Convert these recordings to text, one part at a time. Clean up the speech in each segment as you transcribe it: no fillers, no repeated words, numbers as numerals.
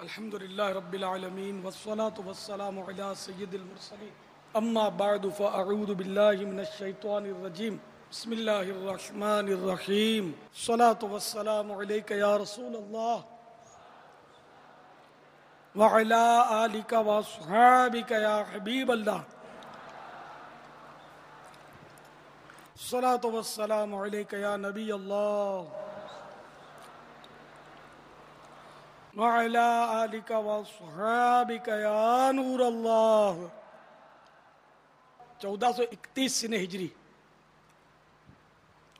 الحمد لله رب العالمين والصلاة والسلام على سيد المرسلين أما بعد فأعوذ بالله من الشيطان الرجيم بسم الله الرحمن الرحيم الصلاة والسلام عليك يا رسول الله وعلى آلك وأصحابك يا حبيب الله الصلاة والسلام عليك يا نبي الله وعلى آلك وصحابك یا نور اللہ 1431 سنہ ہجری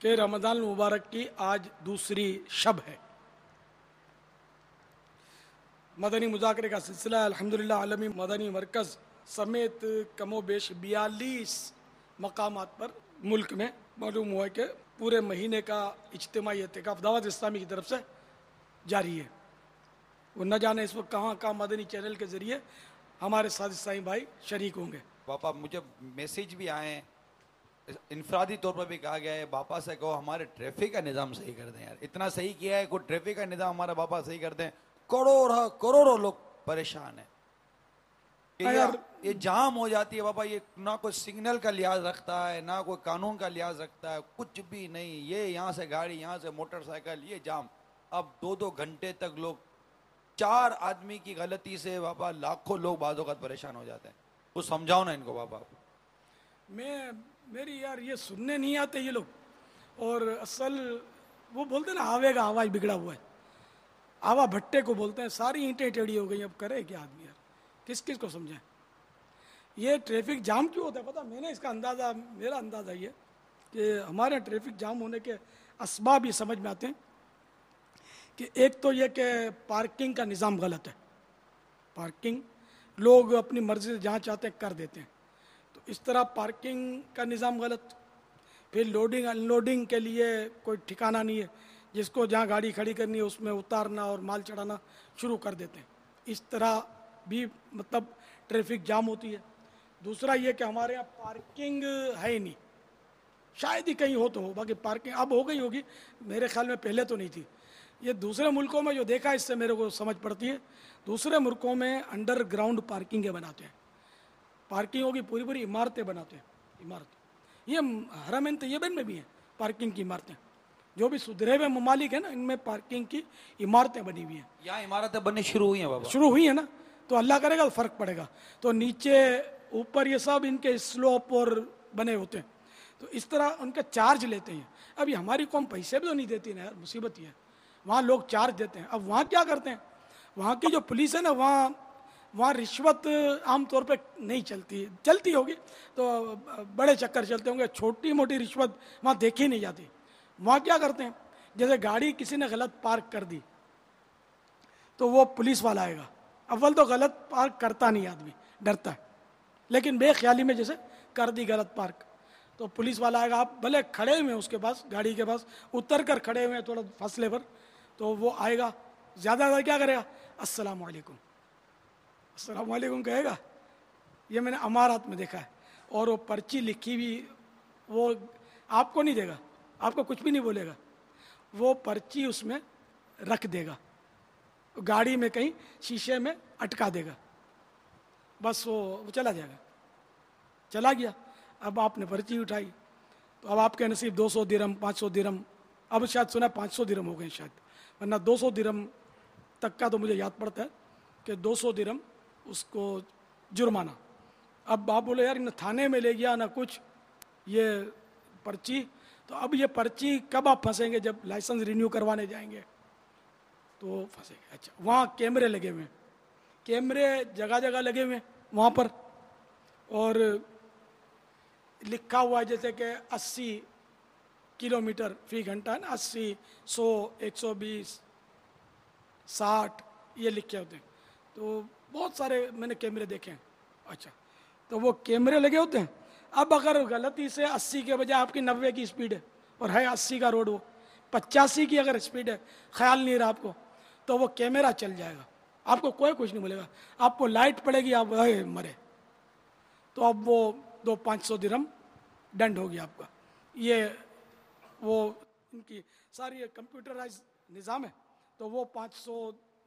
کے رمضان المبارک کی آج دوسری شب ہے۔ مدنی مذاکرے کا سلسلہ الحمدللہ عالمی مدنی مرکز سمیت کم و بیش 42 مقامات پر ملک میں معلوم ہوا کہ پورے مہینے کا اجتماعی اعتکاف دعوت اسلامی کی طرف سے جاری ہے۔ وہ نہ جانے اس وقت کہاں کہاں مدنی چینل کے ذریعے ہمارے ساتھ عیسائی بھائی شریک ہوں گے۔ باپا مجھے میسیج بھی آئے ہیں، انفرادی طور پر بھی کہا گیا ہے باپا سے کہو ہمارے ٹریفک کا نظام صحیح کر دیں۔ یار اتنا صحیح کیا ہے، کوئی ٹریفک کا نظام ہمارا باپا صحیح کر دیں۔ کروڑوں لوگ پریشان ہیں کہ یہ جام ہو جاتی ہے۔ باپا یہ نہ کوئی سگنل کا لحاظ رکھتا ہے، نہ کوئی قانون کا لحاظ رکھتا ہے، کچھ بھی نہیں۔ یہ یہاں سے گاڑی، یہاں سے موٹر سائیکل، یہ جام۔ اب 2 گھنٹے تک لوگ 4 آدمی کی غلطی سے باپا لاکھوں لوگ بعض اوقات پریشان ہو جاتے ہیں۔ وہ سمجھاؤ نا ان کو باپا۔ میری یار یہ سننے نہیں آتے یہ لوگ، اور اصل وہ بولتے ہیں نا آوے کا آواز بگڑا ہوا ہے، آوا بھٹے کو بولتے ہیں۔ ساری اینٹیں ٹیڑھی ہو گئی، اب کرے کیا آدمی یار، کس کو سمجھائیں۔ یہ ٹریفک جام کیوں ہوتا ہے پتہ؟ میں نے اس کا اندازہ، میرا اندازہ یہ کہ ہمارے ٹریفک جام ہونے کے اسباب یہ سمجھ میں آتے ہیں کہ ایک تو یہ کہ پارکنگ کا نظام غلط ہے۔ پارکنگ لوگ اپنی مرضی سے جہاں چاہتے ہیں کر دیتے ہیں، تو اس طرح پارکنگ کا نظام غلط۔ پھر لوڈنگ ان لوڈنگ کے لیے کوئی ٹھکانہ نہیں ہے، جس کو جہاں گاڑی کھڑی کرنی ہے اس میں اتارنا اور مال چڑھانا شروع کر دیتے ہیں۔ اس طرح بھی مطلب ٹریفک جام ہوتی ہے۔ دوسرا یہ کہ ہمارے یہاں پارکنگ ہے ہی نہیں، شاید ہی کہیں ہو تو ہو، باقی پارکنگ اب ہو گئی ہوگی، میرے خیال میں پہلے تو نہیں تھی۔ یہ دوسرے ملکوں میں جو دیکھا اس سے میرے کو سمجھ پڑتی ہے، دوسرے ملکوں میں انڈر گراؤنڈ پارکنگیں بناتے ہیں، پارکنگوں کی پوری عمارتیں بناتے ہیں۔ عمارت یہ حرمین طیبین میں بھی ہیں پارکنگ کی عمارتیں، جو بھی سدھرے ہوئے ممالک ہیں نا، ان میں پارکنگ کی عمارتیں بنی ہوئی ہیں۔ یہاں عمارتیں بننی شروع ہوئی ہیں بابا، شروع ہوئی ہیں نا، تو اللہ کرے گا فرق پڑے گا۔ تو نیچے اوپر یہ سب ان کے سلوپ اور بنے ہوتے ہیں، تو اس طرح ان کا چارج لیتے ہیں۔ ابھی ہماری قوم پیسے بھی تو نہیں دیتی نا یار، مصیبت یہ ہے، وہاں لوگ چارج دیتے ہیں۔ اب وہاں کیا کرتے ہیں، وہاں کی جو پولیس ہے نا، وہاں رشوت عام طور پہ نہیں چلتی ہوگی تو بڑے چکر چلتے ہوں گے، چھوٹی موٹی رشوت وہاں دیکھی نہیں جاتی۔ وہاں کیا کرتے ہیں، جیسے گاڑی کسی نے غلط پارک کر دی تو وہ پولیس والا آئے گا۔ اول تو غلط پارک کرتا نہیں آدمی، ڈرتا ہے، لیکن بے خیالی میں جیسے کر دی غلط پارک تو پولیس والا آئے گا۔ آپ بھلے کھڑے ہوئے ہیں اس کے پاس، گاڑی کے پاس اتر کر کھڑے ہوئے ہیں تھوڑا فاصلے پر، تو وہ آئے گا، زیادہ کیا کرے گا، السلام علیکم، السلام علیکم کہے گا۔ یہ میں نے امارات میں دیکھا ہے۔ اور وہ پرچی لکھی ہوئی وہ آپ کو نہیں دے گا، آپ کو کچھ بھی نہیں بولے گا، وہ پرچی اس میں رکھ دے گا، گاڑی میں کہیں شیشے میں اٹکا دے گا، بس وہ چلا جائے گا۔ چلا گیا، اب آپ نے پرچی اٹھائی تو اب آپ کے نصیب 200 درہم 500 درہم، اب شاید سنا 500 درہم ہو گئے شاید، ورنہ 200 درہم تک کا تو مجھے یاد پڑتا ہے کہ 200 درہم اس کو جرمانہ۔ اب آپ بولے یار تھانے میں لے گیا نہ کچھ، یہ پرچی، تو اب یہ پرچی کب آپ پھنسیں گے، جب لائسنس رینیو کروانے جائیں گے تو پھنسیں گے۔ اچھا، وہاں کیمرے لگے ہوئے ہیں، کیمرے جگہ جگہ لگے ہوئے ہیں وہاں پر، اور لکھا ہوا ہے جیسے کہ 80 کلومیٹر فی گھنٹہ ہے نا، 80 100 120 60 یہ لکھے ہوتے ہیں۔ تو بہت سارے میں نے کیمرے دیکھے ہیں۔ اچھا، تو وہ کیمرے لگے ہوتے ہیں۔ اب اگر غلطی سے 80 کے بجائے آپ کی 90 کی اسپیڈ ہے، اور ہے 80 کا روڈ، وہ 85 کی اگر اسپیڈ ہے، خیال نہیں رہا آپ کو، تو وہ کیمرہ چل جائے گا، آپ کو کوئی کچھ نہیں بولے گا، آپ کو لائٹ پڑے گی، آپ مرے، تو اب وہ 500 درہم ڈنڈ ہو گیا آپ کا۔ یہ وہ ان کی ساری کمپیوٹرائز نظام ہے، تو وہ 500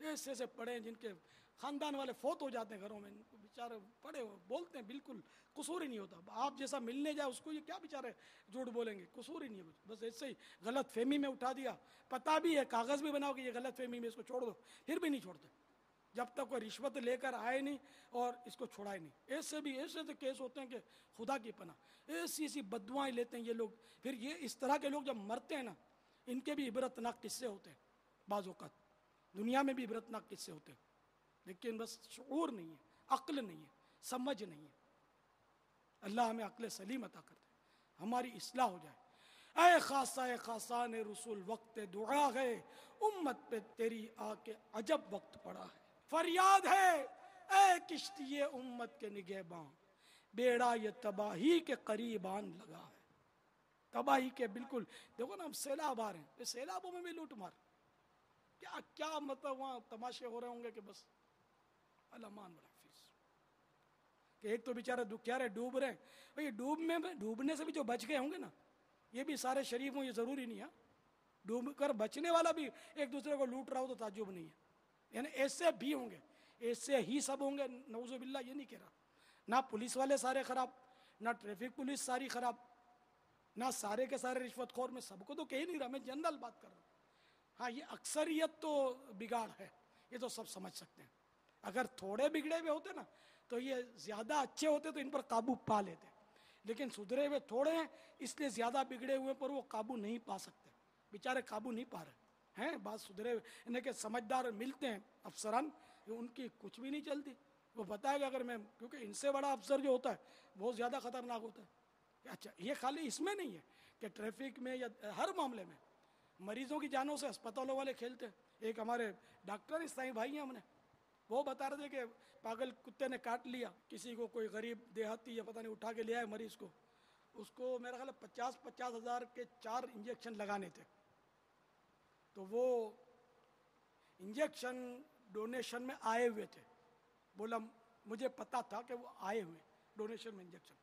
ایسے ایسے پڑے ہیں جن کے خاندان والے فوت ہو جاتے ہیں گھروں میں، ان کو بیچارے پڑے ہوئے بولتے ہیں بالکل قصور ہی نہیں ہوتا، آپ جیسا ملنے جائے اس کو یہ کیا بیچارے جھوٹ بولیں گے، قصور ہی نہیں ہے کچھ، بس ایسے ہی غلط فہمی میں اٹھا دیا، پتہ بھی ہے کاغذ بھی بناؤ کہ یہ غلط فہمی میں اس کو چھوڑ دو، پھر بھی نہیں چھوڑتے جب تک کوئی رشوت لے کر آئے نہیں اور اس کو چھوڑائے نہیں۔ ایسے تو کیس ہوتے ہیں کہ خدا کی پناہ، ایسی بددعائیں لیتے ہیں یہ لوگ۔ پھر یہ اس طرح کے لوگ جب مرتے ہیں نا، ان کے بھی عبرتناک قصے ہوتے ہیں، بعض اوقات دنیا میں بھی عبرتناک قصے ہوتے ہیں، لیکن بس شعور نہیں ہے، عقل نہیں ہے، سمجھ نہیں ہے۔ اللہ ہمیں عقل سلیم عطا کر دے، ہماری اصلاح ہو جائے۔ اے خاصان رسول وقت دعا ہے، امت پہ تیری آ کے عجب وقت پڑا ہے۔ فریاد ہے اے کشتی امت کے نگہباں، بیڑا یہ تباہی کے قریب آن لگا ہے۔ تباہی کے بالکل، دیکھو نا اب سیلاب آ رہے ہیں، اس سیلابوں میں بھی لوٹ مار، کیا مطلب وہاں تماشے ہو رہے ہوں گے کہ بس الامان والحفیظ، کہ ایک تو بیچارے دکھیارے ڈوب رہے ہیں، بھئی ڈوبنے سے بھی جو بچ گئے ہوں گے نا، یہ بھی سارے شریف ہوں، یہ ضروری نہیں ہے، ڈوب کر بچنے والا بھی ایک دوسرے کو لوٹ رہا ہو تو تعجب نہیں ہے، یعنی ایسے بھی ہوں گے، ایسے ہی سب ہوں گے، نعوذ باللہ یہ نہیں کہہ رہا، نہ پولیس والے سارے خراب، نہ ٹریفک پولیس ساری خراب، نہ سارے کے سارے رشوت خور، میں سب کو تو کہہ نہیں رہا، میں جنرل بات کر رہا ہوں۔ ہاں یہ اکثریت تو بگاڑ ہے، یہ تو سب سمجھ سکتے ہیں، اگر تھوڑے بگڑے ہوئے ہوتے نا تو یہ زیادہ اچھے ہوتے تو ان پر قابو پا لیتے، لیکن سدھرے ہوئے تھوڑے ہیں اس لیے زیادہ بگڑے ہوئے پر وہ قابو نہیں پا سکتے، بیچارے قابو نہیں پا رہے ہیں، بات سدھرے ہوئے انہیں کہ سمجھدار ملتے ہیں افسران، ان کی کچھ بھی نہیں چلتی، وہ پتا ہے کہ اگر میں، کیونکہ ان سے بڑا افسر جو ہوتا ہے بہت زیادہ خطرناک ہوتا ہے۔ اچھا یہ خالی اس میں نہیں ہے کہ ٹریفک میں یا ہر معاملے میں مریضوں کی جانوں سے اسپتالوں والے کھیلتے ہیں۔ ایک ہمارے ڈاکٹر اسلامی بھائی ہیں، ہم نے وہ بتا رہے تھے کہ پاگل کتے نے کاٹ لیا کسی کو، کوئی غریب دیہاتی یا پتہ نہیں اٹھا کے لیا ہے مریض کو، اس کو میرا خیال ہے 50 ہزار کے 4 انجیکشن لگانے تھے، تو وہ انجیکشن ڈونیشن میں آئے ہوئے تھے، بولا مجھے پتا تھا کہ وہ آئے ہوئے ڈونیشن میں انجیکشن،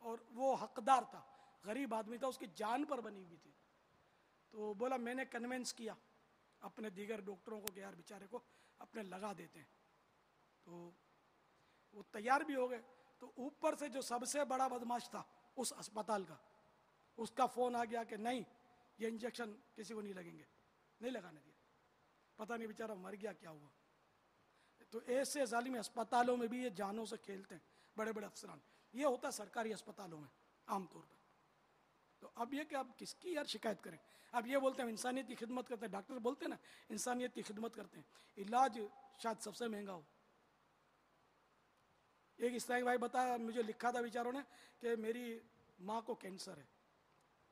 اور وہ حقدار تھا، غریب آدمی تھا، اس کی جان پر بنی ہوئی تھی، تو بولا میں نے کنونس کیا اپنے دیگر ڈاکٹروں کو کہ یار بیچارے کو اپنے لگا دیتے ہیں، تو وہ تیار بھی ہو گئے، تو اوپر سے جو سب سے بڑا بدماش تھا اس اسپتال کا، اس کا فون آ گیا کہ نہیں یہ انجیکشن کسی کو نہیں لگیں گے، نہیں لگانے دیا، پتہ نہیں بیچارہ مر گیا کیا ہوا۔ تو ایسے ظالم اسپتالوں میں بھی یہ جانوں سے کھیلتے ہیں بڑے بڑے افسران، یہ ہوتا ہے سرکاری اسپتالوں میں عام طور پر۔ تو اب یہ کہ اب کس کی یار شکایت کریں، اب یہ بولتے ہیں انسانیت کی خدمت کرتے ہیں، ڈاکٹر بولتے ہیں نا انسانیت کی خدمت کرتے ہیں، علاج شاید سب سے مہنگا ہو۔ ایک اسلامی بھائی بتایا، مجھے لکھا تھا بیچاروں نے کہ میری ماں کو کینسر ہے،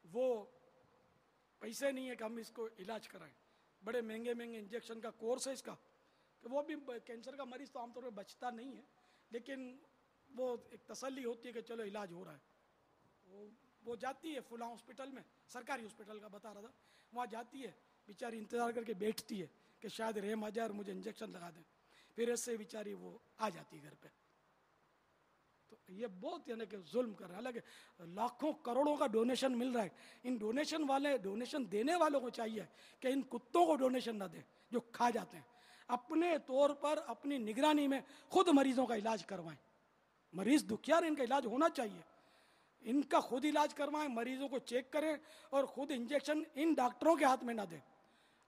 وہ پیسے نہیں ہے کہ ہم اس کو علاج کرائیں، بڑے مہنگے انجیکشن کا کورس ہے اس کا، کہ وہ بھی کینسر کا مریض تو عام طور پہ بچتا نہیں ہے، لیکن وہ ایک تسلی ہوتی ہے کہ چلو علاج ہو رہا ہے، وہ جاتی ہے فلاں ہاسپٹل میں، سرکاری ہاسپٹل کا بتا رہا تھا، وہاں جاتی ہے بیچاری، انتظار کر کے بیٹھتی ہے کہ شاید رحم آ جائے اور مجھے انجیکشن لگا دیں، پھر ایسے بیچاری وہ آ جاتی ہے گھر پہ۔ تو یہ بہت یعنی کہ ظلم کر رہا ہے، حالانکہ لاکھوں کروڑوں کا ڈونیشن مل رہا ہے، ان ڈونیشن دینے والوں کو چاہیے کہ ان کتوں کو ڈونیشن نہ دیں جو کھا جاتے ہیں، اپنے طور پر اپنی نگرانی میں خود مریضوں کا علاج کروائیں، مریض دکھیار ان کا علاج ہونا چاہیے، ان کا خود علاج کروائیں، مریضوں کو چیک کریں اور خود انجیکشن ان ڈاکٹروں کے ہاتھ میں نہ دیں،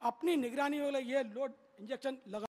اپنی نگرانی والے یہ لوڈ انجیکشن لگا